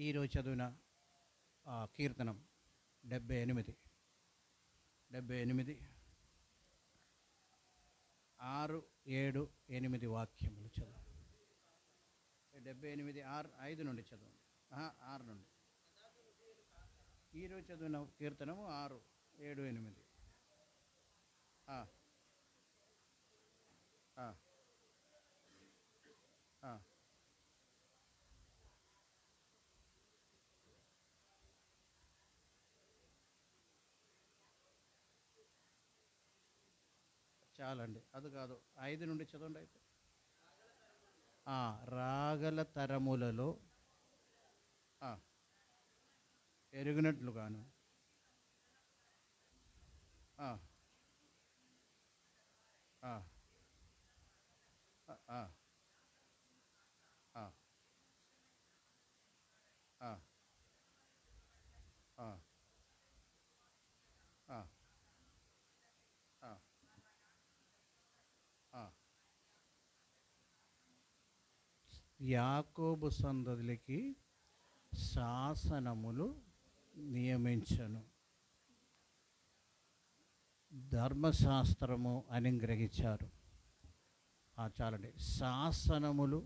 ఈరోజు చదివిన కీర్తనం 78 6, 7, 8 వాక్యములు చదువు. 78 5 నుండి చదువు. 6 నుండి. ఈరోజు చదివిన కీర్తనము 6, 7, 8. చాలండి, అది కాదు, 5 నుండి చదవండి అయితే. రాగల తరములలో ఎరిగినట్లుగాను యాకోబు సంతతికి శాసనములు నియమించను, ధర్మశాస్త్రము అని గ్రహించారు. చాలండి. శాసనములు,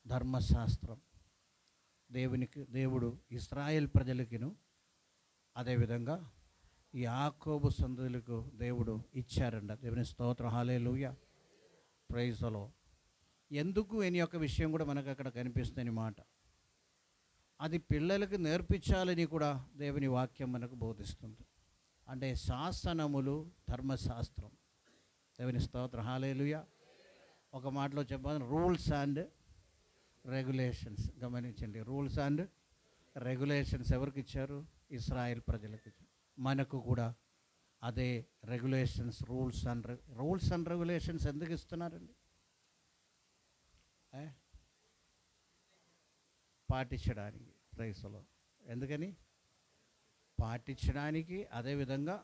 ధర్మశాస్త్రం దేవుడు ఇశ్రాయేల్ ప్రజలకిను అదేవిధంగా యాకోబు సంతతులకు దేవుడు ఇచ్చారంట. దేవుని స్తోత్రం, హల్లెలూయా, ప్రైజ్ ది లార్డ్. ఎందుకు అనే యొక్క విషయం కూడా మనకు అక్కడ కనిపిస్తుంది మాట. అది పిల్లలకు నేర్పించాలని కూడా దేవుని వాక్యం మనకు బోధిస్తుంది. అంటే శాసనములు, ధర్మశాస్త్రం. దేవుని స్తోత్రం, హల్లెలూయా. ఒక మాటలో చెప్పాలి, రూల్స్ అండ్ రెగ్యులేషన్స్. గమనించండి, రూల్స్ అండ్ రెగ్యులేషన్స్ ఎవరికి ఇచ్చారు? ఇశ్రాయేల్ ప్రజలకు. మనకు కూడా అదే రెగ్యులేషన్స్, రూల్స్ అండ్ రెగ్యులేషన్స్ ఎందుకు ఇస్తున్నారండి? పాటించడానికి. ప్రైస్లో ఎందుకని? పాటించడానికి. అదేవిధంగా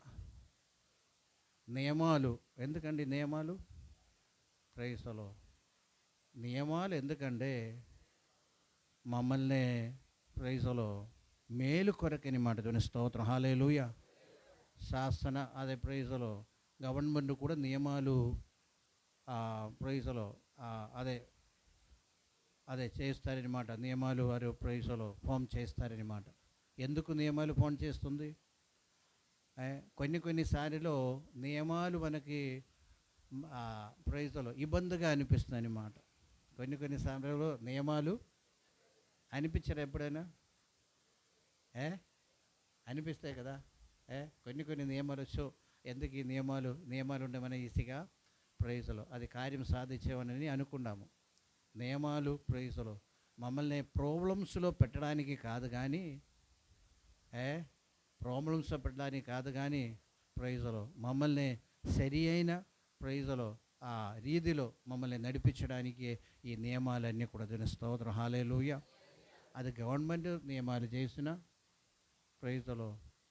నియమాలు. ఎందుకండి నియమాలు? ప్రైస్లో నియమాలు ఎందుకంటే మమ్మల్ని ప్రైజ్లో మేలు కొరకని మాట. దేవుని స్తోత్రం, హల్లెలూయా. శాసన అదే ప్రైజ్లో గవర్నమెంట్ కూడా నియమాలు ప్రైజ్లో అదే చేస్తారనమాట. నియమాలు వారు ప్రైజ్లో ఫామ్ చేస్తారనమాట. ఎందుకు నియమాలు ఫామ్ చేస్తుంది? కొన్నిసార్లు నియమాలు మనకి ప్రైజ్లో ఇబ్బందిగా అనిపిస్తుంది అనమాట. కొన్నిసార్లు నియమాలు అనిపించరు ఎప్పుడైనా? అనిపిస్తాయి కదా. కొన్ని నియమాలు వచ్చో ఎందుకు ఈ నియమాలు ఉండే మన ఈజీగా ప్రైజ్లో అది కార్యం సాధించేవని అనుకున్నాము. నియమాలు ప్రైజ్లో మమ్మల్ని ప్రాబ్లమ్స్లో పెట్టడానికి కాదు కానీ ప్రైజ్లో మమ్మల్ని సరి అయిన ప్రైజ్లో ఆ రీతిలో మమ్మల్ని నడిపించడానికి ఈ నియమాలన్నీ కూడా. దీని స్తోత్రం, హల్లెలూయా. అది గవర్నమెంట్ నియమాలు చేసిన ప్రైజ్లో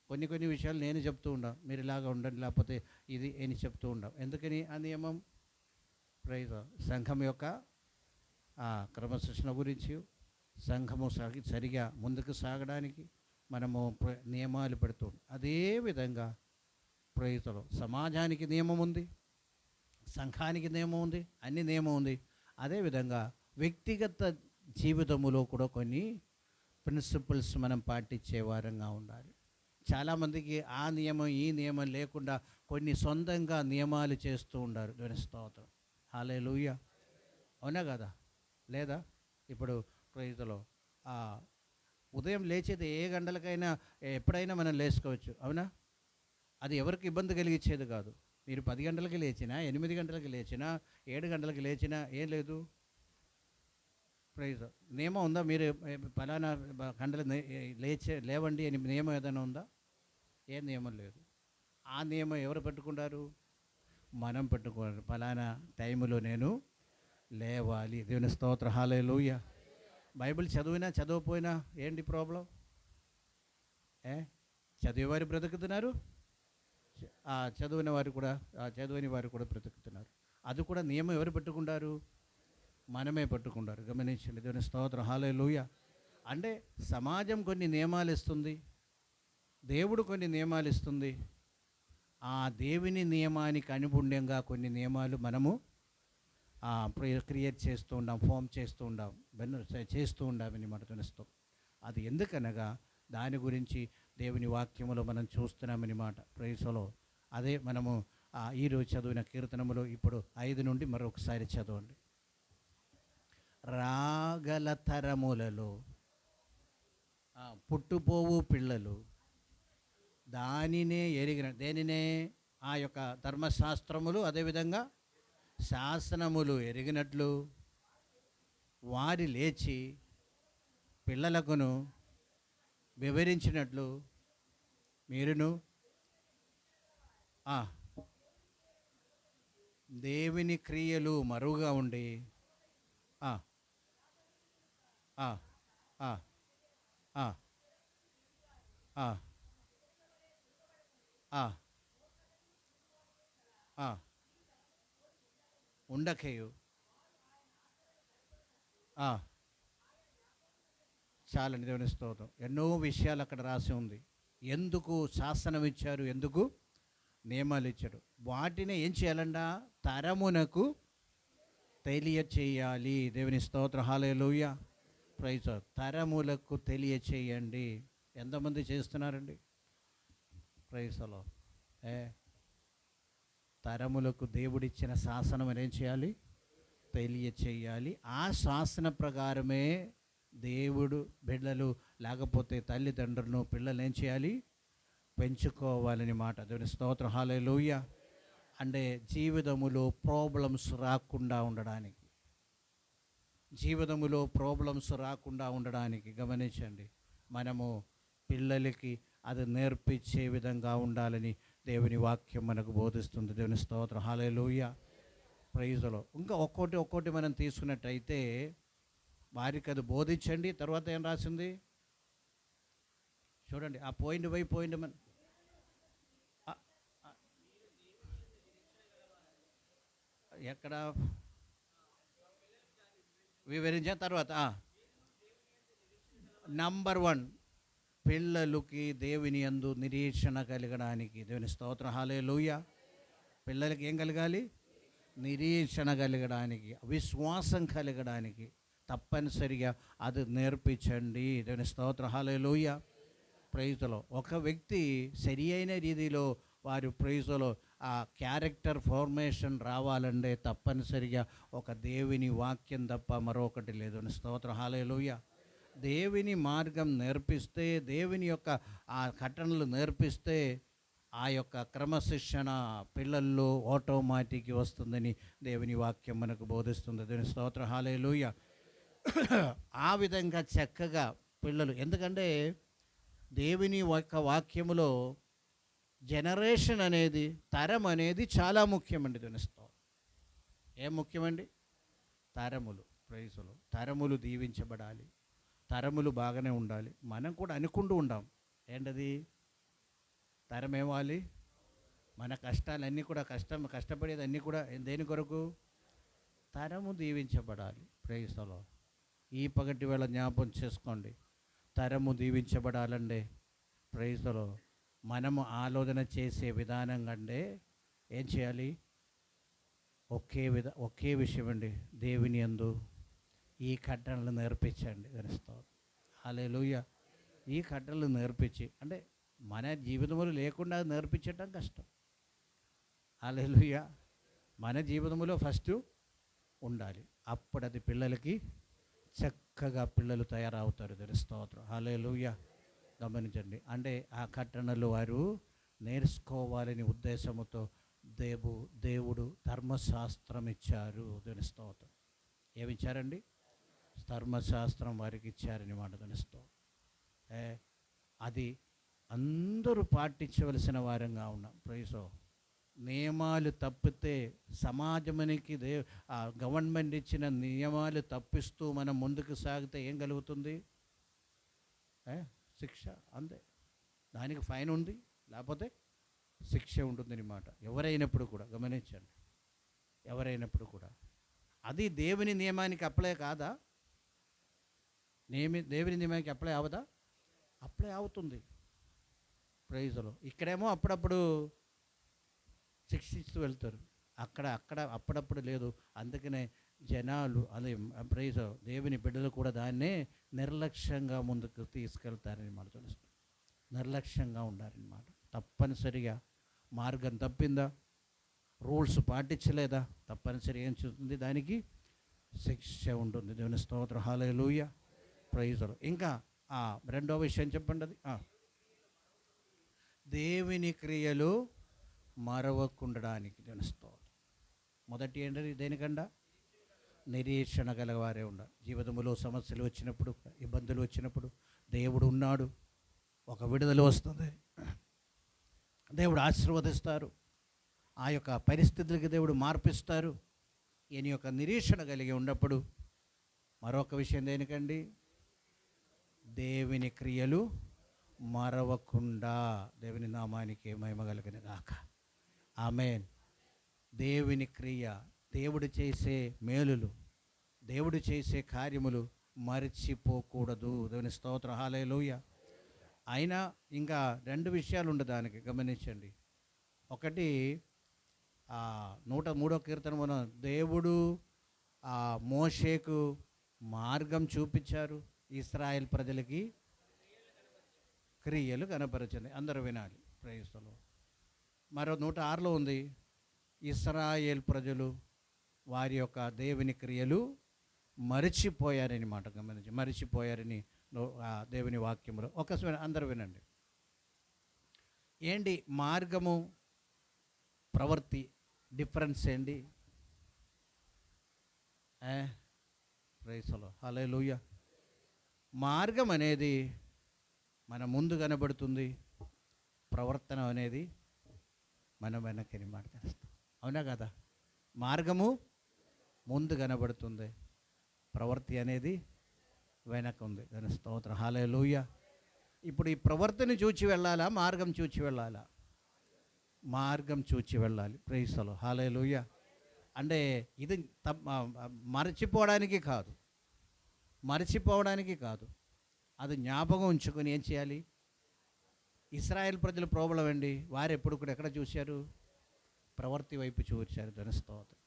కొన్ని విషయాలు నేను చెప్తూ ఉండా, మీరు ఇలాగా ఉండండి లేకపోతే ఇది అని చెప్తూ ఉండం. ఎందుకని ఆ నియమం? ప్రైజ్ సంఘం యొక్క క్రమశిక్షణ గురించి, సంఘము సరిగా ముందుకు సాగడానికి మనము నియమాలు పెడుతూ. అదేవిధంగా ప్రైజ్లో సమాజానికి నియమం ఉంది, సంఘానికి నియమం ఉంది, అన్ని నియమం ఉంది. అదేవిధంగా వ్యక్తిగత జీవితంలో కూడా కొన్ని ప్రిన్సిపల్స్ మనం పాటించే వారంగా ఉండాలి. చాలామందికి ఆ నియమం ఈ నియమం లేకుండా కొన్ని సొంతంగా నియమాలు చేస్తూ ఉండారు. దేవుని స్తోత్రం, హల్లెలూయా. అవునా కదా? లేదా? ఇప్పుడు ప్రైజ్లో ఉదయం లేచేది ఏ గంటలకైనా ఎప్పుడైనా మనం లేచుకోవచ్చు, అవునా? అది ఎవరికి ఇబ్బంది కలిగించేది కాదు. మీరు 10 గంటలకి లేచినా, 8 గంటలకి లేచినా, 7 గంటలకి లేచినా ఏం లేదు. ప్రైజ్ నియమం ఉందా? మీరు ఫలానా గంటలు లేవండి అని నియమం ఏదైనా ఉందా? ఏ నియమం లేదు. ఆ నియమం ఎవరు పెట్టుకుంటారు? మనం పెట్టుకున్నారు. ఫలానా టైంలో నేను లేవాలి. దేవుని స్తోత్రం, హల్లెలూయా. బైబిల్ చదివినా చదవకపోయినా ఏంటి ప్రాబ్లం? చదివేవారు బ్రతుకుతున్నారు, చదివిన వారు కూడా బ్రతుకుతున్నారు. అది కూడా నియమం ఎవరు పెట్టుకుంటారు? మనమే పట్టుకుంటారు. గమనించండి. దేవుని స్తోత్రం, హల్లెలూయా. అంటే సమాజం కొన్ని నియమాలు ఇస్తుంది, దేవుడు కొన్ని నియమాలు ఇస్తుంది. ఆ దేవుని నియమానికి అనుగుణ్యంగా కొన్ని నియమాలు మనము క్రియేట్ చేస్తూ ఉండాం, ఫామ్ చేస్తూ ఉండాం, చేస్తూ ఉండామని మాట తెలుస్తాం. అది ఎందుకనగా దాని గురించి దేవుని వాక్యములో మనం చూస్తున్నామని మాట ప్రైజ్లో. అదే మనము ఈరోజు చదివిన కీర్తనములో ఇప్పుడు 5 నుండి మరొకసారి చదవండి. రాగల తరములలో పుట్టుపోవు పిల్లలు దానినే ఎరిగిన, దేనినే? ఆ యొక్క ధర్మశాస్త్రములు అదేవిధంగా శాసనములు ఎరిగినట్లు వారి లేచి పిల్లలకును వివరించినట్లు మీరును దేవుని క్రియలు మరువుగా ఉండి ఉండకేయు. చాలండి, దేవుని స్తోత్రం. ఎన్నో విషయాలు అక్కడ రాసి ఉంది. ఎందుకు శాసనం ఇచ్చారు, ఎందుకు నియమాలు ఇచ్చారు, వాటిని ఏం చేయాలంట? తరమునకు తెలియచేయాలి. దేవుని స్తోత్రం, హల్లెలూయా, ప్రైజ్. తరములకు తెలియచేయండి. ఎంతమంది చేస్తున్నారండి? ప్రైజ్లో తరములకు దేవుడిచ్చిన శాసనం ఏం చేయాలి? తెలియచేయాలి. ఆ శాసన ప్రకారమే దేవుడు బిడ్డలు లేకపోతే తల్లిదండ్రులను పిల్లలు ఏం చేయాలి? పెంచుకోవాలని మాట. దేవుని స్తోత్రం, హల్లెలూయా. అంటే జీవితములో ప్రాబ్లమ్స్ రాకుండా ఉండడానికి, జీవితములో ప్రాబ్లమ్స్ రాకుండా ఉండడానికి గమనించండి, మనము పిల్లలకి అది నేర్పించే విధంగా ఉండాలని దేవుని వాక్యం మనకు బోధిస్తుంది. దేవుని స్తోత్రం, హల్లెలూయా, ప్రైజ్లో. ఇంకా ఒక్కోటి మనం తీసుకున్నట్టయితే వారికి అది బోధించండి. తర్వాత ఏం రాసింది చూడండి. ఆ పాయింట్ బై పాయింట్ మన ఎక్కడ వివరించిన తర్వాత నంబర్ 1, పిల్లలకి దేవుని యందు నిరీక్షణ కలగడానికి. దేవుని స్తోత్రం, హల్లెలూయా. పిల్లలకి ఏం కలగాలి? నిరీక్షణ కలగడానికి, విశ్వాసం కలగడానికి తప్పనిసరిగా అది నేర్పించండి. దేవుని స్తోత్రం, హల్లెలూయా, ప్రైజ్లో. ఒక వ్యక్తి సరి అయిన రీతిలో వారి ప్రైజ్లో ఆ క్యారెక్టర్ ఫార్మేషన్ రావాలంటే తప్పనిసరిగా ఒక దేవుని వాక్యం తప్ప మరొకటి లేదు. స్తోత్రం, హల్లెలూయా. దేవుని మార్గం నేర్పిస్తే, దేవుని యొక్క ఆ ఘటనలు నేర్పిస్తే ఆ యొక్క క్రమశిక్షణ పిల్లల్లో ఆటోమేటిక్ వస్తుందని దేవుని వాక్యం మనకు బోధిస్తుంది. దేవుని స్తోత్రం, హల్లెలూయా. ఆ విధంగా చక్కగా పిల్లలు, ఎందుకంటే దేవుని యొక్క వాక్యములో జనరేషన్ అనేది, తరం అనేది చాలా ముఖ్యమండి. దేవుని స్తోత్రం. ఏం ముఖ్యమండి? తరములు, ప్రైజులు. తరములు దీవించబడాలి, తరములు బాగానే ఉండాలి. మనం కూడా అనుకుంటూ ఉంటాం, ఏంటది తరం ఏవాలి? మన కష్టాలన్నీ కూడా కష్టపడేది అన్నీ కూడా దేని కొరకు? తరము దీవించబడాలి. ప్రైజ్లో ఈ పగటి వేళ జ్ఞాపకం చేసుకోండి, తరము దీవించబడాలంటే ప్రైజ్లో మనము ఆలోచన చేసే విధానం కంటే ఏం చేయాలి? ఒకే విషయం అండి, దేవుని యందు ఈ కట్టడలు నేర్పించండి. తెలుస్తాం, హల్లెలూయా. ఈ కట్టడలు నేర్పించి, అంటే మన జీవితంలో లేకుండా నేర్పించటం కష్టం. హల్లెలూయా. మన జీవితంలో ఫస్ట్ ఉండాలి, అప్పుడు అది పిల్లలకి చక్కగా పిల్లలు తయారవుతారు. స్తోత్రం, హల్లెలూయా. గమనించండి, అంటే ఆ కట్టడలు వారు నేర్చుకోవాలని ఉద్దేశంతో దేవుడు ధర్మశాస్త్రం ఇచ్చారు. దేవుని స్తోత్రం. ఏమిచ్చారండి? ధర్మశాస్త్రం వారికి ఇచ్చారని మాట. దేవుని స్తోత్రం. అది అందరూ పాటించవలసిన వారంగా ఉన్నాం. ప్రైజో. నియమాలు తప్పితే సమాజానికి గవర్నమెంట్ ఇచ్చిన నియమాలు తప్పిస్తూ మనం ముందుకు సాగితే ఏం కలుగుతుంది? శిక్ష, అంతే. దానికి ఫైన్ ఉంది, లేకపోతే శిక్ష ఉంటుందన్నమాట. ఎవరైనప్పుడు కూడా గమనించండి, ఎవరైనప్పుడు కూడా. అది దేవుని నియమానికి అప్లై కాదా? దేవుని నియమానికి అప్లై అవదా? అప్లై అవుతుంది. ప్రైజ్లో ఇక్కడేమో అప్పుడప్పుడు శిక్షిస్తూ వెళ్తారు, అక్కడ అప్పుడప్పుడు లేదు. అందుకనే జనాలు అదే ప్రైజ్ దేవుని బిడ్డలు కూడా దాన్నే నిర్లక్ష్యంగా ముందుకు తీసుకెళ్తారని మాట తెలుస్తుంది. నిర్లక్ష్యంగా ఉండారనమాట. తప్పనిసరిగా మార్గం తప్పిందా, రూల్స్ పాటించలేదా, తప్పనిసరిగా ఏం చూస్తుంది, దానికి శిక్ష ఉంటుంది. దేవుని స్తోత్రం, హల్లెలూయా, ప్రైజ్. ఇంకా రెండో విషయం చెప్పండి. అది దేవుని క్రియలు మరవకుండడానికి. దేవుని స్తోత్రం. మొదటి ఏంటది? దేనికండా నిరీక్షణ గలవారే ఉండాలి. జీవితంలో సమస్యలు వచ్చినప్పుడు, ఇబ్బందులు వచ్చినప్పుడు దేవుడు ఉన్నాడు, ఒక విడుదల వస్తుంది, దేవుడు ఆశీర్వదిస్తారు, ఆ యొక్క పరిస్థితులకి దేవుడు మార్పిస్తారు. ఈయన యొక్క నిరీక్షణ కలిగి ఉన్నప్పుడు మరొక విషయం దేనికండి? దేవుని క్రియలు మరవకుండా. దేవుని నామానికి మహిమ కలుగును గాక. ఆమేన్. దేవుని క్రియ, దేవుడు చేసే మేలులు, దేవుడు చేసే కార్యములు మర్చిపోకూడదు. దేవుని స్తోత్రం, హల్లెలూయా. అయినా ఇంకా రెండు విషయాలు ఉండే దానికి గమనించండి. ఒకటి 103వ కీర్తన మనం దేవుడు మోషేకు మార్గం చూపించారు, ఇశ్రాయేల్ ప్రజలకి క్రియలు కనపరచండి. అందరూ వినాలి. ప్రైస్తలో మరో 106లో ఉంది, ఇశ్రాయేల్ ప్రజలు వారి యొక్క దేవుని క్రియలు మరిచిపోయారని మాట గమనించి, మరిచిపోయారని దేవుని వాక్యంలో. ఒకసారి అందరూ వినండి. ఏంటి మార్గము, ప్రవృత్తి డిఫరెన్స్ ఏంటి? ప్రైస్లో హల్లెలూయా. మార్గం అనేది మన ముందు కనబడుతుంది, ప్రవర్తన అనేది మనం వెనకని మాట తెలుస్తాం. అవునా కదా? మార్గము ముందు కనబడుతుంది, ప్రవృత్తి అనేది వెనక ఉంది. దాని స్తోత్రం, హల్లెలూయా. ఇప్పుడు ఈ ప్రవర్తన చూచి వెళ్ళాలా, మార్గం చూచి వెళ్ళాలా? మార్గం చూచి వెళ్ళాలి. ప్రైస్లో హల్లెలూయా. అంటే ఇది మరచిపోవడానికి కాదు, అది జ్ఞాపకం ఉంచుకొని ఏం చేయాలి? ఇశ్రాయేల్ ప్రజల ప్రాబ్లం అండి, వారు ఎప్పుడు కూడా ఎక్కడ చూశారు? ప్రవృత్తి వైపు చూశారు. దాని స్తోత్రం.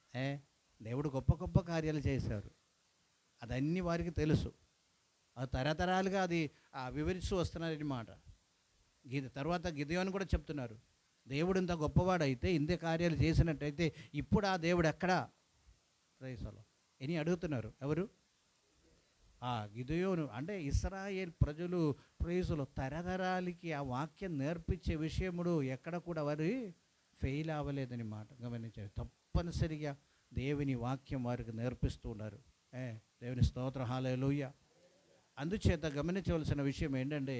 దేవుడు గొప్ప గొప్ప కార్యాలు చేశారు, అదన్నీ వారికి తెలుసు. అది తరతరాలుగా అది వివరిస్తూ వస్తున్నారన్నమాట. తర్వాత గిదెయోను కూడా చెప్తున్నారు, దేవుడు ఇంత గొప్పవాడైతే, ఇంత కార్యాలు చేసినట్టయితే ఇప్పుడు ఆ దేవుడు ఎక్కడా? ప్రైస్లో అని అడుగుతున్నారు. ఎవరు? గిదెయోను. అంటే ఇశ్రాయేల్ ప్రజలు ప్రైస్లో తరతరాలకి ఆ వాక్యం నేర్పించే విషయముడు ఎక్కడ కూడా వారు ఫెయిల్ అవ్వలేదని మాట గమనించారు. తప్పనిసరిగా దేవుని వాక్యం వారికి నేర్పిస్తూ ఉన్నారు. దేవుని స్తోత్రం, హల్లెలూయా. అందుచేత గమనించవలసిన విషయం ఏంటంటే,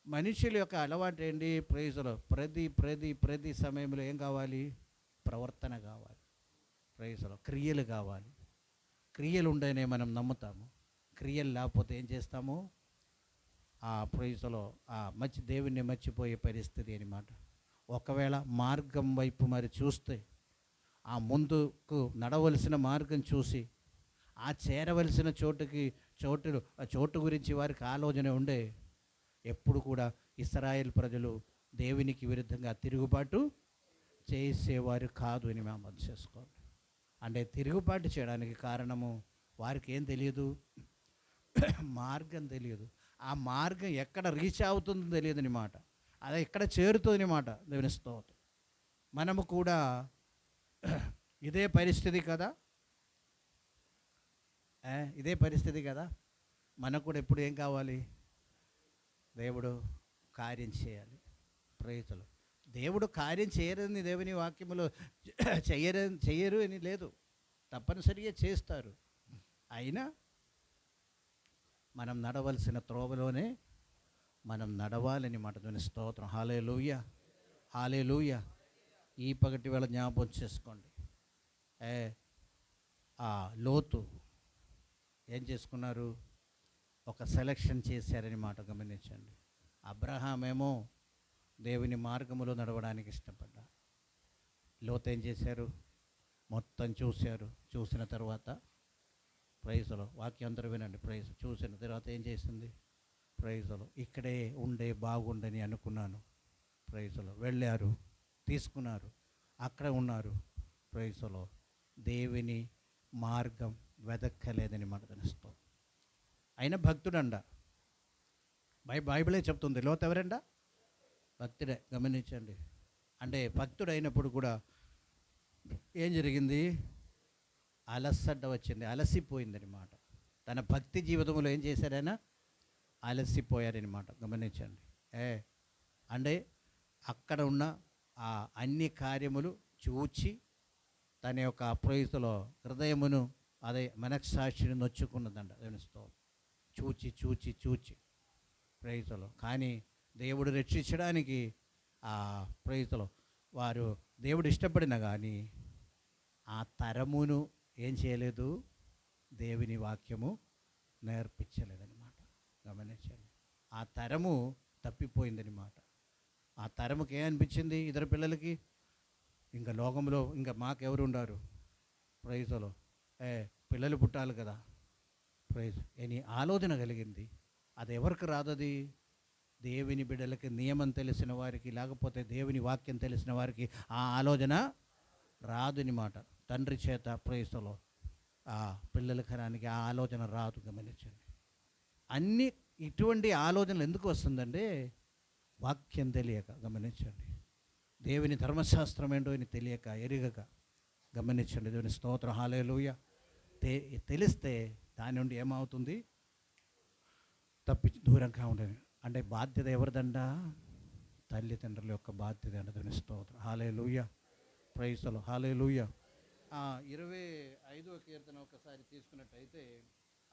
మనుషుల యొక్క అలవాటు ఏంటి? ప్రైజ్లో ప్రతి సమయంలో ఏం కావాలి? ప్రవర్తన కావాలి. ప్రైజ్లో క్రియలు కావాలి. క్రియలు ఉండేనే మనం నమ్ముతాము. క్రియలు లేకపోతే ఏం చేస్తాము? ప్రైజ్లో దేవుణ్ణి మర్చిపోయే పరిస్థితి అన్నమాట. ఒకవేళ మార్గం వైపు మరి చూస్తే, ఆ ముందుకు నడవలసిన మార్గం చూసి, ఆ చేరవలసిన చోటు గురించి వారికి ఆలోచన ఉండే, ఎప్పుడు కూడా ఇశ్రాయేల్ ప్రజలు దేవునికి విరుద్ధంగా తిరుగుబాటు చేసేవారు కాదు అని మేము అర్థం చేసుకోవాలి. అంటే తిరుగుబాటు చేయడానికి కారణము వారికి ఏం తెలియదు? మార్గం తెలియదు. ఆ మార్గం ఎక్కడ రీచ్ అవుతుందో తెలియదు అన్నమాట. అది ఎక్కడ చేరుతుంది అన్నమాట. దేవుని స్తోత్రం. మనము కూడా ఇదే పరిస్థితి కదా, ఇదే పరిస్థితి కదా. మనకు కూడా ఎప్పుడు ఏం కావాలి? దేవుడు కార్యం చేయాలి. ప్రైతులు దేవుడు కార్యం చేయరని దేవుని వాక్యములో చెయ్యరు అని లేదు, తప్పనిసరిగా చేస్తారు. అయినా మనం నడవలసిన త్రోవలోనే మనం నడవాలని మాట. దేవుని స్తోత్రం, హల్లెలూయా, హల్లెలూయా. ఈ పగటి వేళ జ్ఞాపకం చేసుకోండి. లోతు ఏం చేసుకున్నారు? ఒక సెలక్షన్ చేశారని మాట గమనించండి. అబ్రహాం ఏమో దేవుని మార్గములో నడవడానికి ఇష్టపడ్డా. లోతు ఏం చేశారు? మొత్తం చూశారు. చూసిన తర్వాత ప్రైజ్లో వాక్యం అందరూ వినండి. ప్రైజ్ చూసిన తర్వాత ఏం చేసింది? ప్రైజ్లో ఇక్కడే ఉండే బాగుండని అనుకున్నాను. ప్రైజ్లో వెళ్ళారు, తీసుకున్నారు, అక్కడ ఉన్నారు. ప్రైజ్లో దేవుని మార్గం వెదక్కలేదని మాట తెలుస్తాం. అయినా భక్తుడండ. బైబిలే చెప్తుంది. లోతు ఎవరండ? భక్తుడే. గమనించండి. అంటే భక్తుడు అయినప్పుడు కూడా ఏం జరిగింది? అలసట వచ్చింది, అలసిపోయిందనమాట. తన భక్తి జీవితంలో ఏం చేశారైనా? అలసిపోయారనమాట. గమనించండి. అంటే అక్కడ ఉన్న ఆ అన్ని కార్యములు చూచి తన యొక్క ప్రైజ్లో హృదయమును, అదే మనస్సాక్షిని నొచ్చుకున్నదంట. చూచి చూచి చూచి ప్రైజ్లో. కానీ దేవుడు రక్షించడానికి ఆ ప్రైజ్లో వారు దేవుడు ఇష్టపడిన కానీ ఆ తరమును ఏం చేయలేదు? దేవుని వాక్యము నేర్పించలేదన్నమాట. గమనించండి. ఆ తరము తప్పిపోయిందనమాట. ఆ తరముకి ఏమనిపించింది? ఇద్దరు పిల్లలకి ఇంకా లోకంలో ఇంకా మాకెవరు ఉండారు? ప్రైజ్లో పిల్లలు పుట్టాలి కదా, ప్రైజ్ అని ఆలోచన కలిగింది. అది ఎవరికి రాదది? దేవుని బిడ్డలకి, నియమం తెలిసిన వారికి, లేకపోతే దేవుని వాక్యం తెలిసిన వారికి ఆ ఆలోచన రాదునమాట. తండ్రి చేత ప్రైజ్లో ఆ పిల్లల కరానికి ఆ ఆలోచన రాదు. గమనించండి. అన్ని ఇటువంటి ఆలోచనలు ఎందుకు వస్తుందంటే వాక్యం తెలియక. గమనించండి. దేవుని ధర్మశాస్త్రం ఏంటో అని తెలియక, ఎరుగక. గమనించండి. దేవుని స్తోత్రం. హల్లెలూయా. తెలిస్తే దాని నుండి ఏమవుతుంది? దూరంగా ఉండదు. అంటే బాధ్యత ఎవరిదండ? తల్లిదండ్రుల యొక్క బాధ్యత అంట. దేవుని స్తోత్రం. Hallelujah. Praise the Lord. Hallelujah. 25వ కీర్తన ఒకసారి తీసుకున్నట్టయితే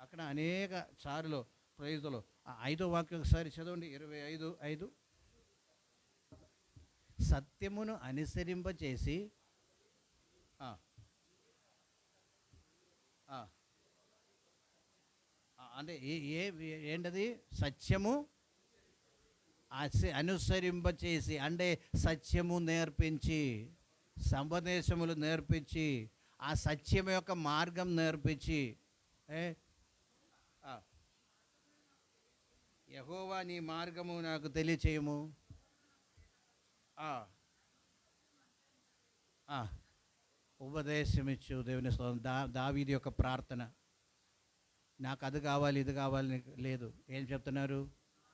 అక్కడ అనేక సార్లు ప్రైజ్లో 5వ వాక్యం ఒకసారి చదవండి. 25:5. సత్యమును అనుసరింపచేసి అంటే ఏంటది? సత్యము అనుసరింపచేసి, అంటే సత్యము నేర్పించి, సంపదేశములు నేర్పించి, ఆ సత్యం యొక్క మార్గం నేర్పించి, యెహోవా నీ మార్గము నాకు తెలియచేయము. ఉపదేశమిచ్చు. దేవుని స్తోత్రం. దావీదు యొక్క ప్రార్థన. నాకు అది కావాలి, ఇది కావాలి లేదు. ఏం చెప్తున్నారు?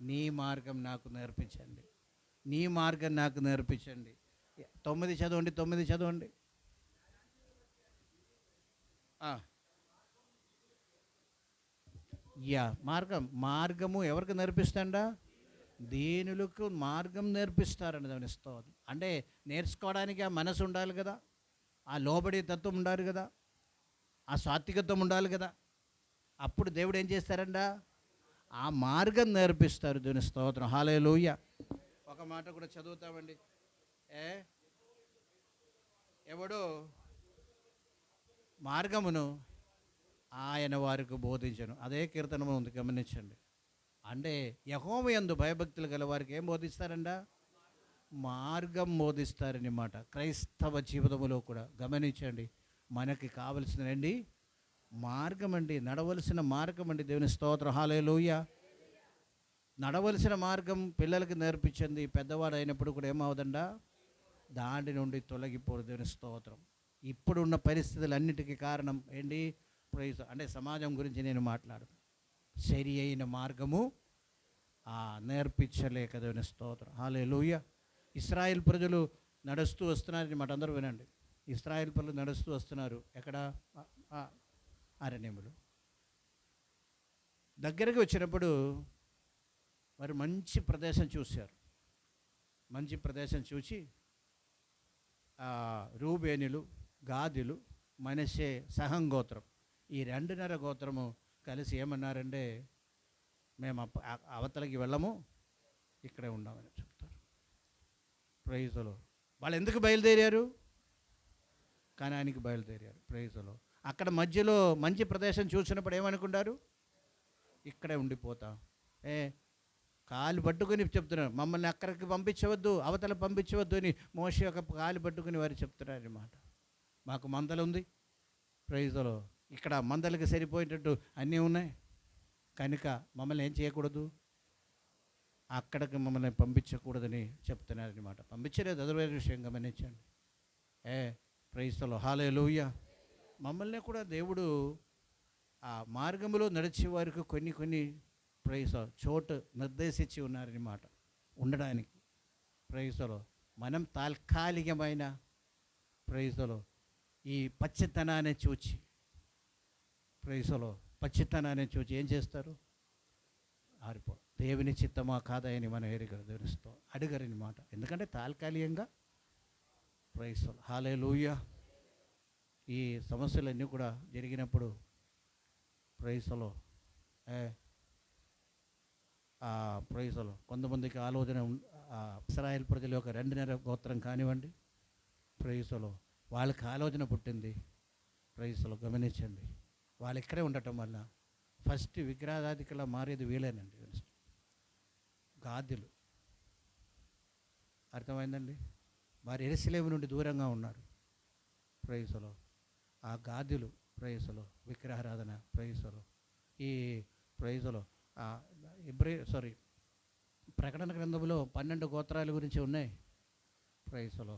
నీ మార్గం నాకు నేర్పించండి, నీ మార్గం నాకు నేర్పించండి. 9 చదవండి. 9 చదవండి. మార్గము ఎవరికి నేర్పిస్తాడా? దీనులకు మార్గం నేర్పిస్తారని దాని స్తోత్రం. అంటే నేర్చుకోవడానికి ఆ మనసు ఉండాలి కదా, ఆ లోబడి తత్వం ఉండాలి కదా, ఆ సాత్వికత్వం ఉండాలి కదా. అప్పుడు దేవుడు ఏం చేస్తారంట? ఆ మార్గం నేర్పిస్తారు. దేవుని స్తోత్రం. హల్లెలూయా. ఒక మాట కూడా చదువుతామండి. ఎవడో మార్గమును ఆయన వారికి బోధించను. అదే కీర్తనము ఉంది. గమనించండి. అంటే యెహోవా యందు భయభక్తులు గల వారికి ఏం బోధిస్తారంట? మార్గం బోధిస్తారన్నమాట. క్రైస్తవ జీవితంలో కూడా గమనించండి. మనకి కావలసినండి మార్గం అండి, నడవలసిన మార్గం అండి. దేవుని స్తోత్రం. హల్లెలూయా. నడవలసిన మార్గం పిల్లలకి నేర్పించింది. పెద్దవాడు అయినప్పుడు కూడా ఏమవుదండ? దాని నుండి తొలగిపోరు. దేవుని స్తోత్రం. ఇప్పుడున్న పరిస్థితులన్నిటికీ కారణం ఏంటి? ప్రైజ్. అంటే సమాజం గురించి నేను మాట్లాడను. సరి అయిన మార్గము నేర్పించలేక. దేవుని స్తోత్రం. హల్లెలూయా. ఇశ్రాయేల్ ప్రజలు నడుస్తూ వస్తున్నారు. మాట అందరూ వినండి. ఇశ్రాయేల్ ప్రజలు నడుస్తూ వస్తున్నారు. ఎక్కడ? అరణ్యములు. దగ్గరికి వచ్చినప్పుడు వారు మంచి ప్రదేశం చూశారు. మంచి ప్రదేశం చూసి రూబేనులు, గాదులు, మనష్షే సహంగోత్రం, ఈ 2.5 గోత్రము కలిసి ఏమన్నారంటే, మేము అవతలకి వెళ్ళము, ఇక్కడే ఉన్నామని చెప్తారు. Praise the Lord. వాళ్ళు ఎందుకు బయలుదేరారు? కనానికి బయలుదేరారు. Praise the Lord. అక్కడ మధ్యలో మంచి ప్రదేశం చూసినప్పుడు ఏమనుకుంటారు? ఇక్కడే ఉండిపోతాం. కాలు పట్టుకుని చెప్తున్నారు, మమ్మల్ని అక్కడికి పంపించవద్దు, అవతల పంపించవద్దు అని మోషే యొక్క కాలు పట్టుకుని వారు చెప్తున్నారు అన్నమాట. మాకు మందలు ఉంది. Praise the Lord. ఇక్కడ మందలకు సరిపోయేటట్టు అన్నీ ఉన్నాయి కనుక మమ్మల్ని ఏం చేయకూడదు, అక్కడికి మమ్మల్ని పంపించకూడదని చెప్తున్నారనమాట. పంపించలేదు, అదర్వేద విషయం గమనించండి. ప్రైస్తలో హల్లెలూయా. మమ్మల్ని కూడా దేవుడు ఆ మార్గంలో నడిచే వారికి కొన్ని చోటు నిర్దేశించి ఉన్నారనమాట ఉండడానికి. ప్రైస్తలో మనం తాత్కాలికమైన ప్రైస్తలో ఈ పచ్చితనాన్ని చూచి పచ్చితనాన్ని చూచి ఏం చేస్తారు, ఆరిపో. దేవుని చిత్తమా కాదా అని మనం దేవునిస్తూ అడగరనమాట. ఎందుకంటే తాత్కాలికంగా ప్రైస్తలో హల్లెలూయా. ఈ సమస్యలన్నీ కూడా జరిగినప్పుడు ప్రైస్తలో కొంతమందికి ఆలోచన ఇశ్రాయేలు ప్రజల యొక్క 2.5 గోత్రం కానివ్వండి, ప్రైస్తలో వాళ్ళకి ఆలోచన పుట్టింది. ప్రైస్తలో గమనించండి, వాళ్ళు ఇక్కడే ఉండటం వల్ల ఫస్ట్ విగ్రహారాధికలా మారేది వీలేనండి. గాదులు అర్థమైందండి. వారు యెరూషలేము నుండి దూరంగా ఉన్నారు. ప్రైస్తలో ఆ గాదులు విగ్రహారాధన ఈ ప్రకటన గ్రంథంలో 12 గోత్రాల గురించి ఉన్నాయి. ప్రైస్తలో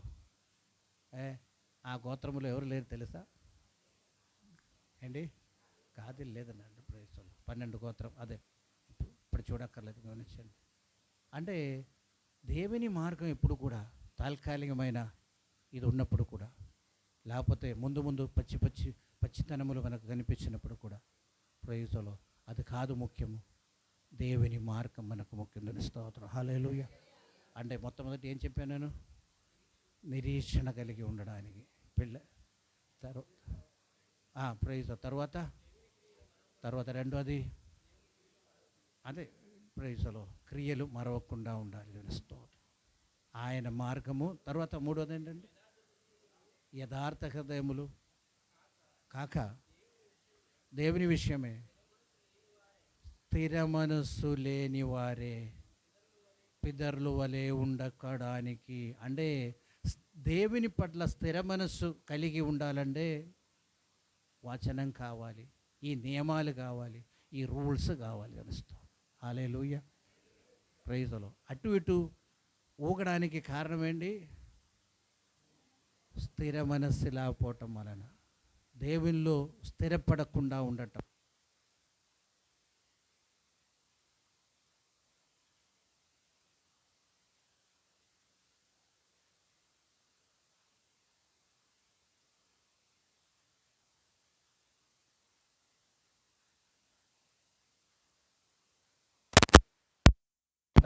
ఆ గోత్రములో ఎవరు లేరు తెలుసా అండి? గాదులు లేదన్నాడు. ప్రైస్తలో 12 గోత్రం అదే ఇప్పుడు చూడక్కర్లేదు, గమనించండి. అంటే దేవుని మార్గం ఎప్పుడు కూడా తాత్కాలికమైన ఇది ఉన్నప్పుడు కూడా, లేకపోతే ముందు పచ్చితనములు మనకు కనిపించినప్పుడు కూడా ప్రైస్తలో అది కాదు ముఖ్యము, దేవుని మార్గం మనకు ముఖ్యం. స్తోత్రం హల్లెలూయా. అంటే మొట్టమొదటి ఏం చెప్పాను నేను? నిరీక్షణ కలిగి ఉండడానికి తర్వాత రెండోది అదే ప్రైస్తలో క్రియలు మరవకుండా ఉండాలి. స్తోత్రం ఆయన మార్గము. తర్వాత మూడోది ఏంటంటే యథార్థ హృదయములు కాక దేవుని విషయమే స్థిర మనస్సు లేని వారే పితరుల వలె ఉండకడానికి. అంటే దేవుని పట్ల స్థిర మనస్సు కలిగి ఉండాలంటే వచనం కావాలి, ఈ నియమాలు కావాలి, ఈ రూల్స్ కావాలి. అనిస్తాం హల్లెలూయా. ప్రైజ్లో అటు ఇటు ఊగడానికి కారణం ఏంటి? స్థిర మనస్సు లేకపోవటం వలన, దేవునిలో స్థిరపడకుండా ఉండటం.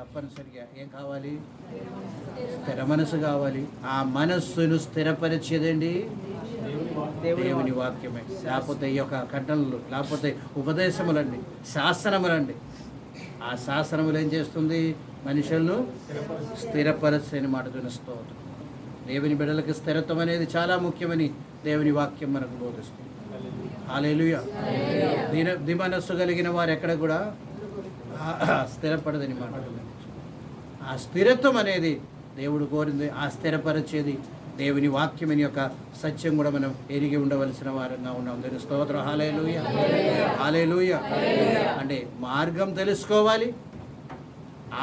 తప్పనిసరిగా ఏం కావాలి? స్థిర మనసు కావాలి. ఆ మనస్సును స్థిరపరిచేదండి దేవుని వాక్యమే. లేకపోతే ఈ యొక్క కట్టనలు, లేకపోతే ఉపదేశములండి, శాసనములండి. ఆ శాసనములు ఏం చేస్తుంది? మనుషులను స్థిరపరచని మాట తెలుస్తూ. దేవుని బిడ్డలకి స్థిరత్వం అనేది చాలా ముఖ్యమని దేవుని వాక్యం మనకు బోధిస్తుంది. హల్లెలూయా. దిమనస్సు కలిగిన వారు ఎక్కడ కూడా స్థిరపడదని మాట. ఆ స్థిరత్వం అనేది దేవుడు కోరింది. ఆ స్థిరపరిచేది దేవుని వాక్యమని యొక్క సత్యం కూడా మనం ఎరిగి ఉండవలసిన వారంగా ఉన్నాం. దేవుని స్తోత్రం. హల్లెలూయా, హల్లెలూయా. అంటే మార్గం తెలుసుకోవాలి,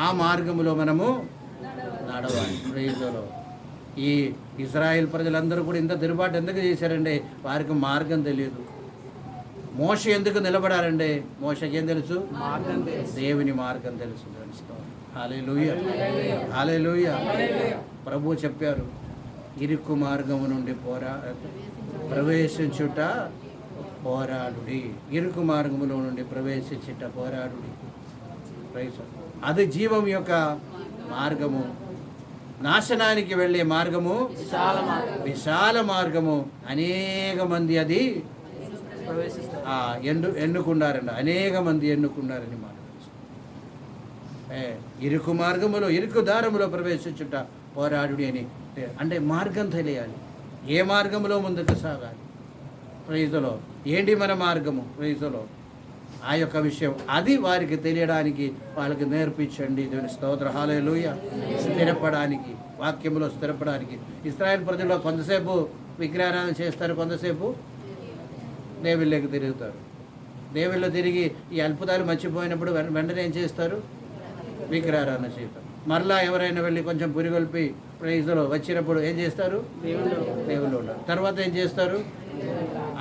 ఆ మార్గంలో మనము నడవాలి. ప్రైజ్లో ఈ ఇజ్రాయెల్ ప్రజలందరూ కూడా ఇంత తిరుగుబాటు ఎందుకు చేశారంటే వారికి మార్గం తెలియదు. మోషే ఎందుకు నిలబడారంటే మోషకి ఏం తెలుసు? దేవుని మార్గం తెలుసు. హల్లెలూయా, హల్లెలూయా. ప్రభు చెప్పారు, ఇరుకు మార్గము నుండి ప్రవేశించుట పోరాడుడి. ఇరుకు మార్గములో నుండి ప్రవేశించుట పోరాడుడి. అది జీవం యొక్క మార్గము. నాశనానికి వెళ్ళే మార్గము విశాల మార్గము. అనేక మంది అది ఎన్నుకున్నారండి. అనేక మంది ఎన్నుకున్నారని మాట. ఇరుకు మార్గములో, ఇరుకు దారములో ప్రవేశించుట పోరాడుడి అని. అంటే మార్గం తెలియాలి, ఏ మార్గంలో ముందుకు సాగాలి. ప్రైజ్లో ఏంటి మన మార్గము? ప్రైజ్లో ఆ యొక్క విషయం అది వారికి తెలియడానికి వాళ్ళకి నేర్పించండి. దేవుని స్తోత్రం. హల్లెలూయా. స్థిరపడానికి, వాక్యములో స్థిరపడానికి. ఇశ్రాయేల్ ప్రజల్లో కొంతసేపు విగ్రహారాధన చేస్తారు, కొంతసేపు దేవుళ్ళకి తిరుగుతారు. దేవుళ్ళు తిరిగి ఈ అల్పుదాలు మర్చిపోయినప్పుడు వెంటనే ఏం చేస్తారు? విగ్రహారాధన చేస్తారు. మరలా ఎవరైనా వెళ్ళి కొంచెం పురిగొల్పి ప్రైజ్లో వచ్చినప్పుడు ఏం చేస్తారు? దేవుళ్ళు ఉండాలి. తర్వాత ఏం చేస్తారు?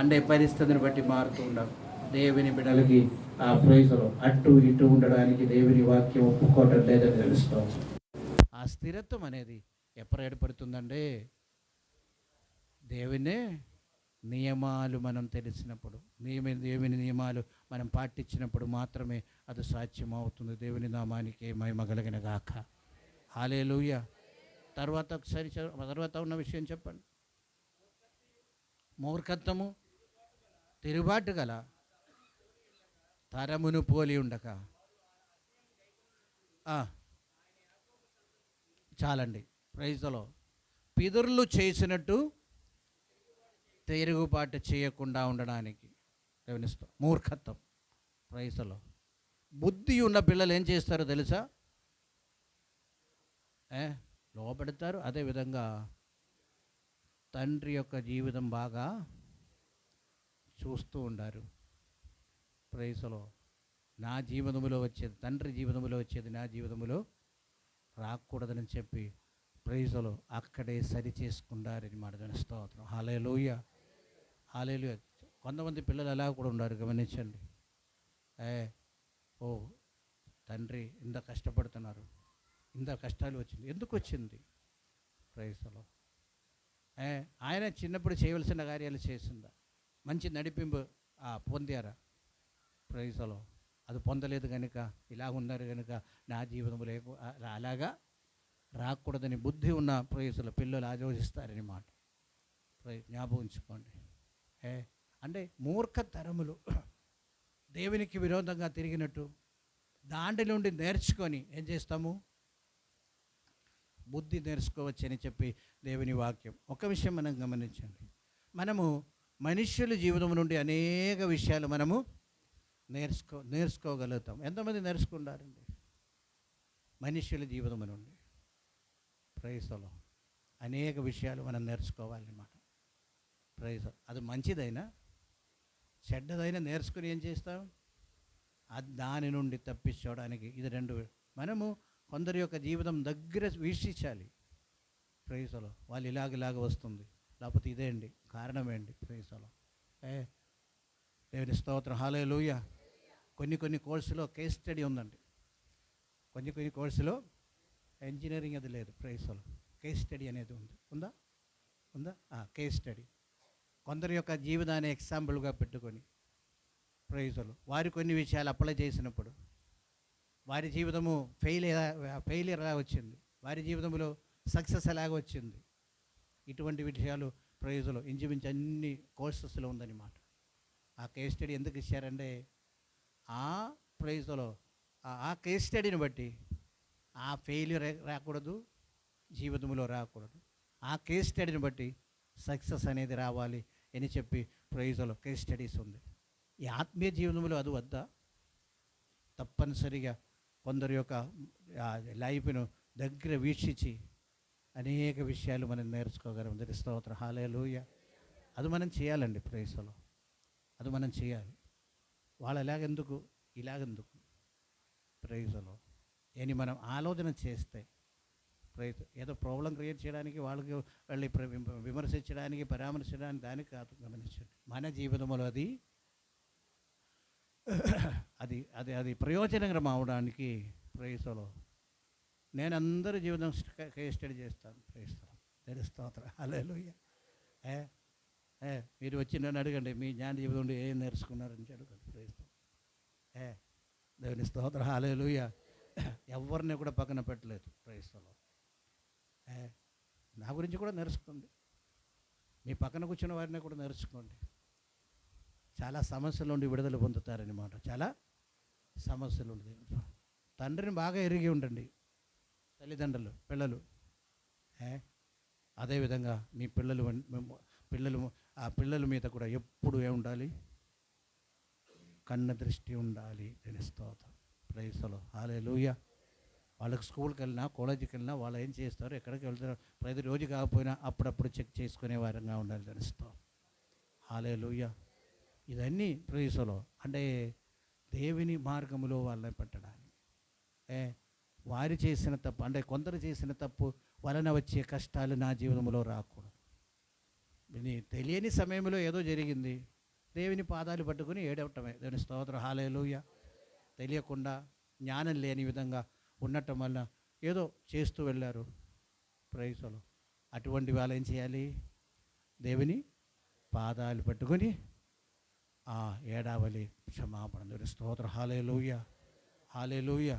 అంటే పరిస్థితిని బట్టి మారుతూ ఉండాలి. దేవుని బిడ్డలకి ఆ ప్రైజ్లో అటు ఇటు ఉండడానికి దేవుని వాక్యం ఒప్పుకోవటం లేదని తెలుస్తాం. ఆ స్థిరత్వం అనేది ఎప్పుడు ఏర్పడుతుందంటే దేవుని నియమాలు మనం తెలిసినప్పుడు, దేవుని నియమాలు మనం పాటించినప్పుడు మాత్రమే అది సాధ్యమవుతుంది. దేవుని నామానికి మహిమ కలుగును గాక. హల్లెలూయా. తర్వాత ఉన్న విషయం చెప్పండి. మూర్ఖత్వము తిరుగుబాటు గల తరమును పోలి ఉండక. చాలండి. ప్రైజ్లో పితరులు చేసినట్టు తిరుగుబాటు చేయకుండా ఉండడానికి దేవునిస్తాం. మూర్ఖత్వం. ప్రైజ్లో బుద్ధి ఉన్న పిల్లలు ఏం చేస్తారో తెలుసా? లోబడతారు. అదేవిధంగా తండ్రి యొక్క జీవితం బాగా చూస్తూ ఉండారు. ప్రైజ్లో నా జీవితంలో వచ్చేది తండ్రి జీవితంలో వచ్చేది నా జీవితంలో రాకూడదని చెప్పి ప్రైజ్లో అక్కడే సరి చేసుకుంటారని మాట. స్తోత్రం. హల్లెలూయా. హల్లెలూయా. కొంతమంది పిల్లలు అలా కూడా ఉన్నారు, గమనించండి. ఓ తండ్రి ఇంత కష్టపడుతున్నారు, ఇంత కష్టాలు వచ్చింది, ఎందుకు వచ్చింది? ప్రైజ్లో ఆయన చిన్నప్పుడు చేయవలసిన కార్యాలు చేసిందా? మంచి నడిపింపు పొందారా? ప్రైజ్లో అది పొందలేదు కనుక ఇలా ఉన్నారు కనుక నా జీవితంలో అలాగా రాకూడదని బుద్ధి ఉన్న ప్రైజ్లో పిల్లలు ఆలోచిస్తారని మాట. జ్ఞాపకం ఉంచుకోండి. అంటే మూర్ఖ తరములు దేవునికి విరోధంగా తిరిగినట్టు దాంట్లో నుండి నేర్చుకొని ఏం చేస్తాము? బుద్ధి నేర్చుకోవచ్చని చెప్పి దేవుని వాక్యం. ఒక విషయం మనం గమనించండి. మనము మనుష్యుల జీవితం నుండి అనేక విషయాలు మనము నేర్చుకోగలుగుతాం. ఎంతమంది నేర్చుకుంటారండి మనుష్యుల జీవితం నుండి? ప్రైజ్లో అనేక విషయాలు మనం నేర్చుకోవాలన్నమాట. ప్రైజ్ అది మంచిదైనా చెడ్డదైనా నేర్చుకుని ఏం చేస్తాం? అది దాని నుండి తప్పించుకోవడానికి ఇది రెండు. మనము కొందరి యొక్క జీవితం దగ్గర వీక్షించాలి. ప్రైజ్లో వాళ్ళు ఇలాగ వస్తుంది, లేకపోతే ఇదే అండి కారణం ఏంటి? ప్రైజ్లో దేవుని స్తోత్రం. హల్లెలూయా. కొన్ని కోర్సులో కేస్ స్టడీ ఉందండి. కొన్ని కోర్సులో ఇంజనీరింగ్ అది లేదు. ప్రైజ్లో కేస్ స్టడీ అనేది ఉందా? కేస్ స్టడీ కొందరి యొక్క జీవితాన్ని ఎగ్జాంపుల్గా పెట్టుకొని ప్రైజ్లో వారి కొన్ని విషయాలు అప్లై చేసినప్పుడు వారి జీవితము ఫెయిలియర్ ఎలా వచ్చింది, వారి జీవితంలో సక్సెస్ ఎలాగ వచ్చింది, ఇటువంటి విషయాలు ప్రైజ్లో ఇంచుమించు అన్ని కోర్సెస్లో ఉందన్నమాట. ఆ కేస్ స్టడీ ఎందుకు ఇచ్చారంటే ఆ ప్రైజ్లో ఆ కేస్ స్టడీని బట్టి ఆ ఫెయిల్యూర్ రాకూడదు, జీవితంలో రాకూడదు. ఆ కేస్ స్టడీని బట్టి సక్సెస్ అనేది రావాలి అని చెప్పి ప్రైజ్లో కేస్ స్టడీస్ ఉంది. ఈ ఆత్మీయ జీవితంలో అది వద్దా? తప్పనిసరిగా కొందరి యొక్క లైఫ్ను దగ్గర వీక్షించి అనేక విషయాలు మనం నేర్చుకోగలం. స్తోత్రం. హల్లెలూయా. అది మనం చేయాలండి. ప్రైజ్లో అది మనం చేయాలి. వాళ్ళు ఇలాగెందుకు ప్రైజ్లో అని మనం ఆలోచన చేస్తే ప్రైజ్ ఏదో ప్రాబ్లం క్రియేట్ చేయడానికి వాళ్ళకి వెళ్ళి విమర్శించడానికి పరామర్శించడానికి దానికి కాదు. గమనించండి, మన జీవితంలో అది ప్రయోజనకరం అవడానికి ప్రైజ్లో నేను అందరి జీవితం కేస్ స్టడీ చేస్తాను. ప్రైజ్లో తెలుస్తోత్రం. హల్లెలూయా. మీరు వచ్చి నన్ను అడగండి, మీ జ్ఞాన జీవితం నుండి ఏం నేర్చుకున్నారని అడగండి. ప్రైజ్లో దేవుని స్తోత్రం. హల్లెలూయా. ఎవరిని కూడా పక్కన పెట్టలేదు. ప్రైజ్లో నా గురించి కూడా నేర్చుకోండి, మీ పక్కన కూర్చున్న వారిని కూడా నేర్చుకోండి. చాలా సమస్యల నుండి విడుదల పొందుతారనమాట. చాలా సమస్యలు ఉంది. తండ్రిని బాగా ఎరిగి ఉండండి తల్లిదండ్రులు, పిల్లలు. అదేవిధంగా మీ పిల్లల మీద కూడా ఎప్పుడు ఏముండాలి? కన్న దృష్టి ఉండాలి. తెలుస్తోంది. ప్రైజ్లో. హల్లెలూయా. వాళ్ళకి స్కూల్కి వెళ్ళినా కాలేజీకి వెళ్ళినా వాళ్ళు ఏం చేస్తారు, ఎక్కడికి వెళ్తారు, ప్రతిరోజు కాకపోయినా అప్పుడప్పుడు చెక్ చేసుకునే వారంగా ఉండాలి. తెలుస్తాం. హల్లెలూయా. ఇదన్నీ ప్రేయసలో అంటే దేవుని మార్గములో వాళ్ళని పెట్టడానికి. ఏ వారు చేసిన తప్పు అంటే కొందరు చేసిన తప్పు వలన వచ్చే కష్టాలు నా జీవితంలో రాకూడదు. తెలియని సమయంలో ఏదో జరిగింది, దేవుని పాదాలు పట్టుకుని ఏడవటమే. దేవుని స్తోత్రం, హల్లెలూయా. తెలియకుండా జ్ఞానం లేని విధంగా ఉండటం వల్ల ఏదో చేస్తూ వెళ్ళారు ప్రైజులో. అటువంటి వాళ్ళు ఏం చేయాలి? దేవుని పాదాలు పట్టుకొని ఏడావలి, క్షమాపణ. దేవుని స్తోత్రం, హల్లెలూయా, హల్లెలూయా.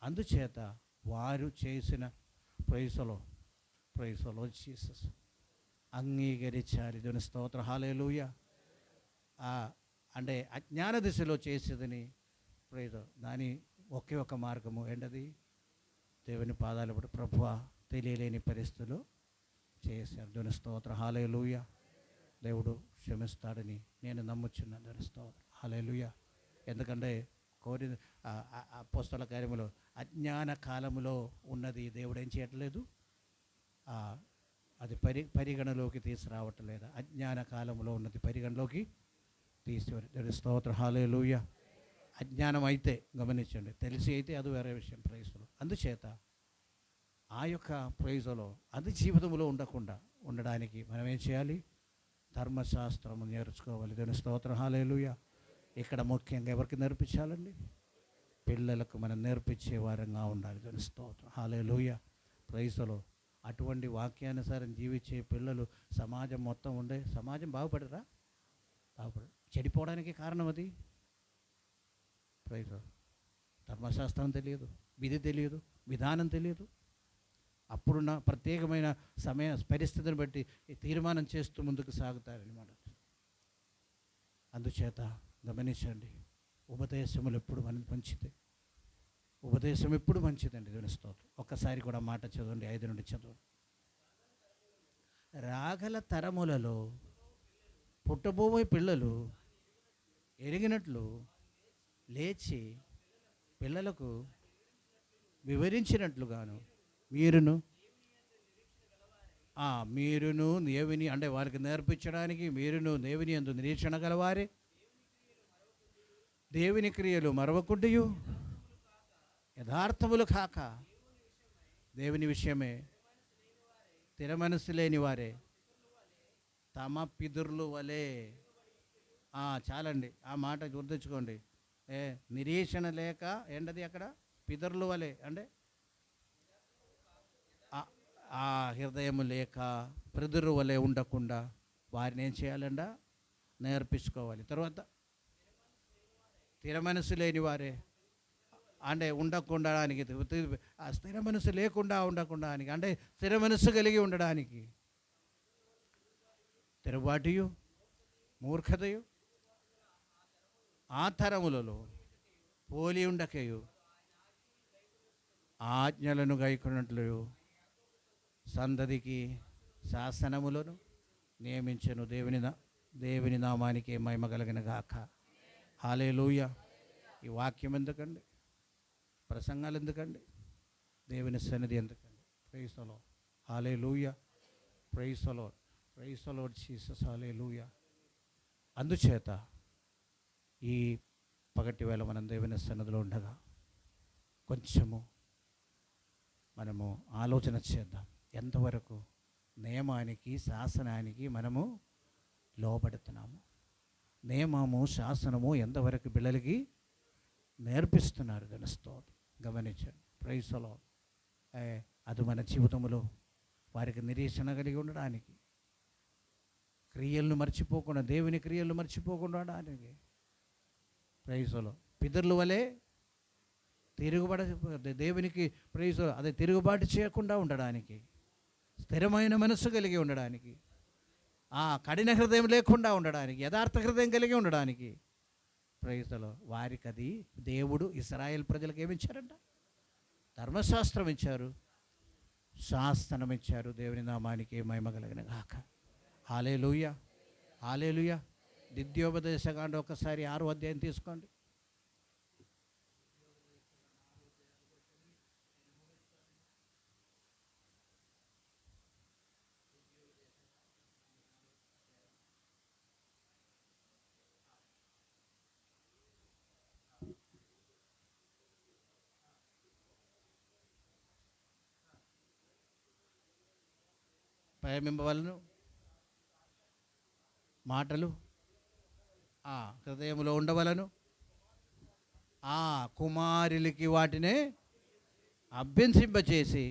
అందుచేత వారు చేసిన ప్రైజులో జీసస్ అంగీకరించాలి. దేవుని స్తోత్రం, హల్లెలూయా. అంటే అజ్ఞాన దిశలో చేసేదని ప్రైజ్ దాని ఒకే ఒక మార్గము ఏంటది? దేవుని పాదాలు పడి ప్రభువా తెలియలేని పరిస్థితులు చేశారు. దేవుని స్తోత్రం, హల్లెలూయా. దేవుడు క్షమిస్తాడని నేను నమ్ముచున్నాను. దేవుని స్తోత్రం, హల్లెలూయా. ఎందుకంటే అపోస్తల కార్యములో అజ్ఞాన కాలములో ఉన్నది దేవుడు ఏం చేయట్లేదు, అది పరిగణలోకి తీసుకురావట్లేదు. అజ్ఞాన కాలంలో ఉన్నది పరిగణలోకి తీసివారు. దేవుని స్తోత్రం, హల్లెలూయా. అజ్ఞానం అయితే గమనించండి, తెలిసి అయితే అది వేరే విషయం. ప్రైజులో అందుచేత ఆ యొక్క ప్రైజులో అది జీవితంలో ఉండడానికి మనం ఏం చేయాలి? ధర్మశాస్త్రము నేర్చుకోవాలి. దేవుని స్తోత్రం, హల్లెలూయా. ఇక్కడ ముఖ్యంగా ఎవరికి నేర్పించాలండి? పిల్లలకు మనం నేర్పించే వారంగా ఉండాలి. దేవుని స్తోత్రం, హల్లెలూయా. ప్రైజులో అటువంటి వాక్యానుసారం జీవించే పిల్లలు సమాజం మొత్తం సమాజం బాగుపడరా? బాగుపడరు. చెడిపోవడానికి కారణం అది ప్రైజ్. ధర్మశాస్త్రం తెలియదు, విధి తెలియదు, విధానం తెలియదు. అప్పుడున్న ప్రత్యేకమైన పరిస్థితిని బట్టి తీర్మానం చేస్తూ ముందుకు సాగుతారనమాట. అందుచేత గమనించండి, ఉపదేశములు ఎప్పుడు మంచిది. ఉపదేశం ఎప్పుడు మంచిదండి. దేవుని స్తోత్రం. ఒక్కసారి కూడా మాట చదవండి, 5 నుండి చదవండి. రాగల తరములలో పుట్టబోయే పిల్లలు ఎరిగినట్లు లేచి పిల్లలకు వివరించినట్లుగాను మీరును దేవుని అంటే వారికి నేర్పించడానికి మీరును దేవుని యందు నిరీక్షణ గలవారే, దేవుని క్రియలు మరవకుండియు యథార్థములు కాక దేవుని విషయమే స్థిర మనసు లేని వారే తమ పితరుల వలె. చాలండి, ఆ మాట గుర్తుంచుకోండి. నిరీక్షణ లేక ఏంటది అక్కడ? పితరుల వలె అంటే ఆ హృదయము లేక పితరుల వలె ఉండకుండా వారిని ఏం చేయాలంట? నేర్పించుకోవాలి. తర్వాత స్థిర మనసు లేని వారే అంటే ఉండకుండడానికి, స్థిర మనసు లేకుండా ఉండకుండానికి అంటే స్థిర మనసు కలిగి ఉండడానికి తిరుగుబాటుయు మూర్ఖతయు ఆ తరములలో పోలి ఉండకయు ఆజ్ఞలను గైకొన్నట్లు సంతతికి శాసనములను నియమించను. దేవుని నామానికి మహిమ కలిగిన గాక. హల్లెలూయా. ఈ వాక్యం ఎందుకండి? ప్రసంగాలు ఎందుకండి? దేవుని సన్నిధి ఎందుకండి? Praise the Lord, hallelujah. Praise the Lord, praise the Lord Jesus, hallelujah. అందుచేత ఈ పగటి వేళ మనం దేవుని సన్నిధిలో ఉండగా కొంచెము మనము ఆలోచన చేద్దాం. ఎంతవరకు నియమానికి శాసనానికి మనము లోబడుతున్నాము? నియమము శాసనము ఎంతవరకు పిల్లలకి నేర్పిస్తున్నారు? స్తోత్రం. గమనించండి. Praise the Lord. అది మన జీవితంలో వారికి నిరీక్షణ కలిగి ఉండడానికి, క్రియలను మర్చిపోకుండా, దేవుని క్రియలను మర్చిపోకుండా ఉండడానికి, ప్రైజ్ ది లార్డ్. పితరుల వలె దేవునికి ప్రైజ్ అదే తిరుగుబాటు చేయకుండా ఉండడానికి, స్థిరమైన మనస్సు కలిగి ఉండడానికి, కఠిన హృదయం లేకుండా ఉండడానికి, యథార్థ హృదయం కలిగి ఉండడానికి, ప్రైజ్ ది లార్డ్. వారికి అది దేవుడు ఇశ్రాయేల్ ప్రజలకు ఏమిచ్చారంట? ధర్మశాస్త్రం ఇచ్చారు, శాసనం ఇచ్చారు. దేవుని నామానికి మహిమ కలిగిన గాక. హల్లెలూయా, హల్లెలూయా. ద్వితీయోపదేశకాండం ఒకసారి 6వ అధ్యాయం తీసుకోండి. ప్రేమింపవలను, మాటలు హృదయంలో ఉండవలను, కుమారులకి వాటినే అభ్యసింపచేసి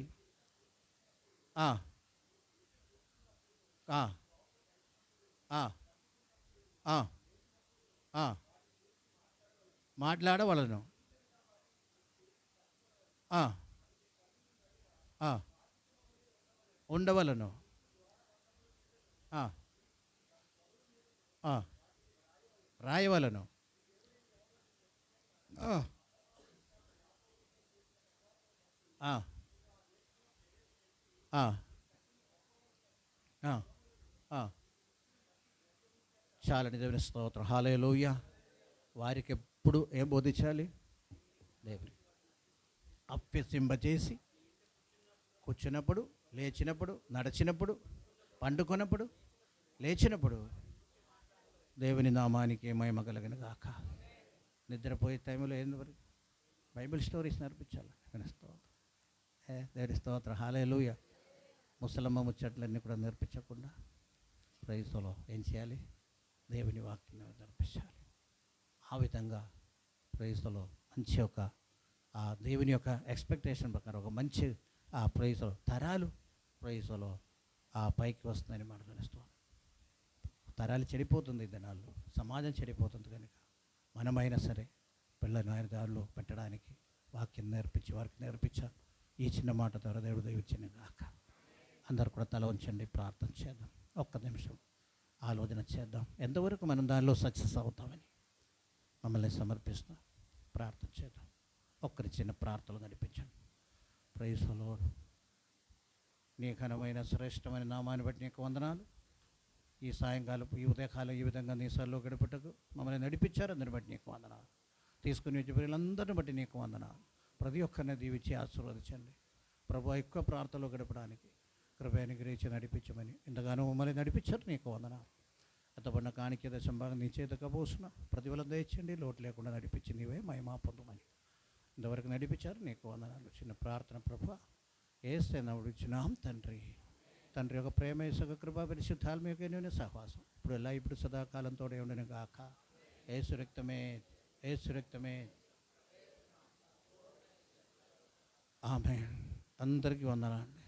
మాట్లాడవలను, ఉండవలను, రాయవలను, చాలని దేవుని స్తోత్రం. హల్లెలూయా. వారికి ఎప్పుడు ఏం బోధించాలి? దేవుని అభ్యసింపచేసి కూర్చున్నప్పుడు, లేచినప్పుడు, నడిచినప్పుడు, పండుకున్నప్పుడు, లేచినప్పుడు దేవుని నామానికి మహిమ కలుగును గాక. నిద్రపోయే టైంలో ఏంది బైబిల్ స్టోరీస్ నేర్పించాలి. దేవుని స్తోత్రం. హల్లెలూయా. ముసలమ్మ ముచ్చట్లన్నీ కూడా నేర్పించకుండా ప్రైజ్లో ఏం చేయాలి? దేవుని వాక్యం నేర్పించాలి. ఆ విధంగా ప్రైజ్లో మంచి ఒక దేవుని యొక్క ఎక్స్పెక్టేషన్ ప్రకారం ఒక మంచి ప్రైజ్లో తరాలు ప్రైజ్లో పైకి వస్తుందని మాట తెలుస్తాం. తరాలు చెడిపోతుంది ఈ దినాల్లో, సమాజం చెడిపోతుంది. కనుక మనమైనా సరే పిల్లలను ఆయన దారిలో పెట్టడానికి వాక్యం నేర్పించి వారికి నేర్పించాలి. ఈ చిన్న మాట ద్వారా దేవుడు దయచిన గాక. అందరు కూడా తల ఉంచండి, ప్రార్థన చేద్దాం. ఒక్క నిమిషం ఆలోచన చేద్దాం, ఎంతవరకు మనం దానిలో సక్సెస్ అవుతామని. మమ్మల్ని సమర్పిస్తాం, ప్రార్థన చేద్దాం. ఒక్కరి చిన్న ప్రార్థనలు నడిపించండి. Praise the Lord. నీ ఘనమైన శ్రేష్టమైన నామాన్ని బట్టి నీకు వందనాలు. ఈ సాయంకాలం ఈ ఉదయకాలం ఈ విధంగా నీ సరిలో గడిపెట్టకు మమ్మల్ని నడిపించారు. అందరిని బట్టి నీకు వందనాలు. తీసుకుని వచ్చే పిల్లలందరిని బట్టి నీకు వందనాలు. ప్రతి ఒక్కరిని దీవించి ఆశీర్వదించండి. ప్రభు ఎక్కువ ప్రార్థనలో గడపడానికి కృపను గ్రహించి నడిపించమని ఇంతగానో మమ్మల్ని నడిపించారు. నీకు వందనాలు. ఎంతపడిన కాணிక దశంభాగం నీ చేత కబోసిన ప్రతిఫలం దయచండి. లోటు లేకుండా నడిపించి నీవే మహిమ పొందమని ఇంతవరకు నడిపించారు. నీకు వందనాలు. చిన్న ప్రార్థన ప్రభు యేసు నామములో ఇచ్చినాం తండ్రి. తండ్రి యొక్క ప్రేమ, యేసు కృప, పరిశుద్ధాత్మీయ సహవాసం ఇప్పుడు ఎలా ఇప్పుడు సదాకాలంతో ఉండను గాక. యేసు రక్తమే, యేసు రక్తమే. ఆమేన్. అందరికీ వందనాలు.